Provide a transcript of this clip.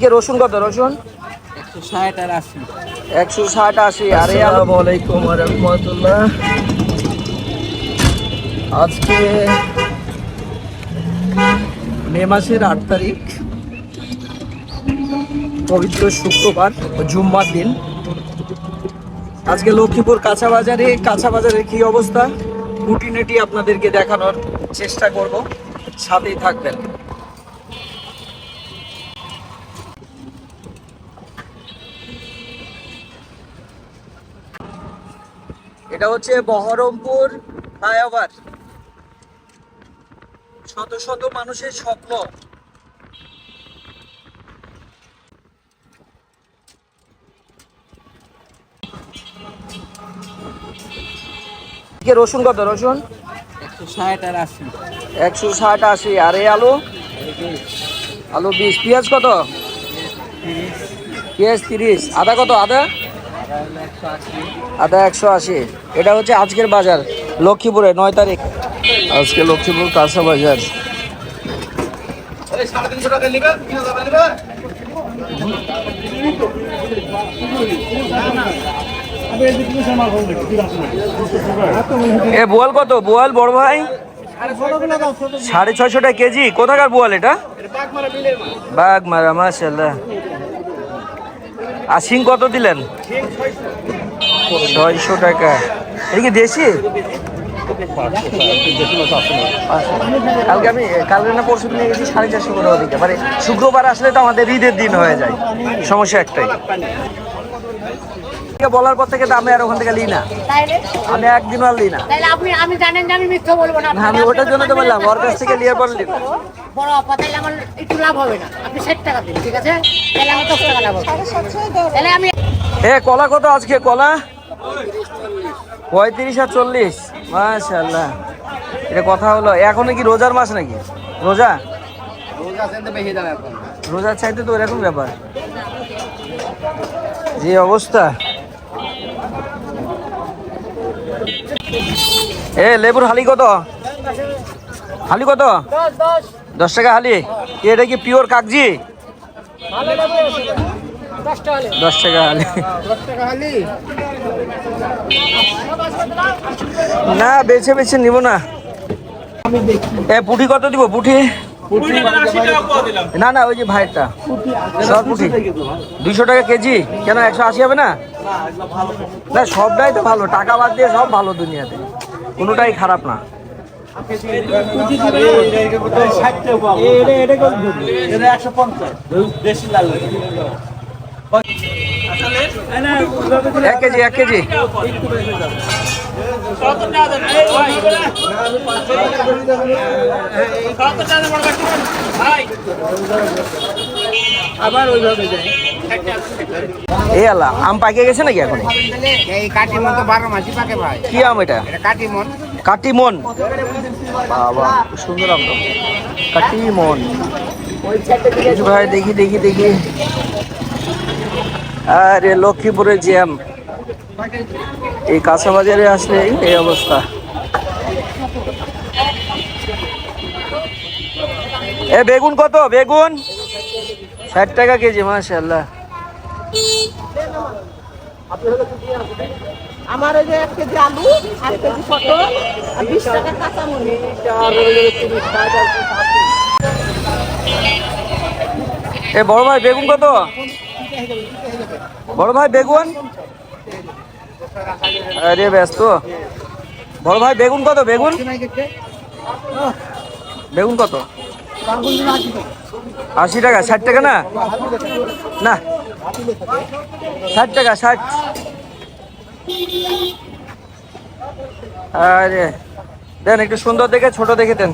আজকে রসুন কত? রসুন 160 আর 80। 160 80। আরে আসসালামু আলাইকুম ওয়া রাহমাতুল্লাহ। আজকে মে মাসের 8 তারিখ, পবিত্র শুক্রবার ও জুম্মার দিন। আজকে লক্ষ্মীপুর কাঁচা বাজারের কি অবস্থা খুঁটিনাটি আপনাদেরকে দেখানোর চেষ্টা করব, সাথেই থাকবেন। এটা হচ্ছে বহরমপুর ফ্লাইওভার, শত শত মানুষের স্বপ্ন। রসুন কত? রসুন 160 আর 80। 160 80। আর এই আলু 20। পেঁয়াজ কত? পেঁয়াজ 30। আদা কত? আদা 180। এটা হচ্ছে আজকের বাজার লক্ষ্মীপুরে 9 তারিখ। আজকে লক্ষ্মীপুর কাঁচা বাজার। বোয়াল কত? বোয়াল বড় ভাই 650 টাকা কেজি। কোথাকার বোয়াল এটা? বাগমারা, মাশাআল্লাহ। আর শিং কত দিলেন? 600 টাকা। এটা কি দেশি? কালকে না পরশু নিয়ে গেছি 450 করে ওদিকে। মানে শুক্রবার আসলে তো আমাদের ঈদের দিন হয়ে যায়, সমস্যা একটাই। বলার পর থেকে তো আমি আর ওখান থেকে লিই না, আমি একদিন আর লিই না। আমি জানেন যে আমি মিথ্যা বলবো না। আমি ওটার জন্য তো বললাম, ওর কাছ থেকে লিয়ে পড়লি বড় আপা, তাহলে আমার একটু লাভ হবে না। আপনি 60 টাকা দিন, ঠিক আছে? তাহলে আমার 10 টাকা লাভ হবে। তাহলে আমি কলা কত আজকে? কলা 35 আর 40। মাশাআল্লাহ, এটা কথা হলো। এখন কি রোজার মাস নাকি? রোজার চাইতে তো এরকম ব্যাপার, যে অবস্থা। লেবুর হালি কত? 10 টাকা হালি। এটা কি পিওর কাগজি? 10 টাকা হালি। না, বেছে নিব না। পুঁটি কত দিব? পুঁটি না, ওই যে ভাইয়েরটা সব পুঁটি 200 টাকা কেজি। কেন 180 হবে না? না, সবটাই তো ভালো, টাকা বাদ দিয়ে সব ভালো দুনিয়াতে, কোনোটাই খারাপ না। এক কেজি আবার ওইভাবে যায়। এই আল্লাহ, আম পাকে গেছে নাকি এখন? এই কাটিমন তো 12 মাসই পাকে ভাই। কি আম এটা? কাটিমন। বাবা, খুব সুন্দর আম তো, কাটিমন। ভাই দেখি। আরে লক্ষ্মীপুরের জ্যাম, এই কাঁচা বাজারে আসলে এই অবস্থা। বেগুন কত? বেগুন 60 টাকা কেজি। মাশাআল্লাহ। আমার এই যে 1 কেজি আলু, 1 কেজি পটল আর 20 টাকা কাঁচা মরিচ। বড় ভাই বেগুন কত? বড় ভাই বেগুন, আরে ব্যস্ত। বড় ভাই বেগুন কত? বেগুন কত? 80 টাকা। 60 টাকা না, 60 টাকা 60। আরে দেন একটু সুন্দর দেখে, ছোট দেখে দেন।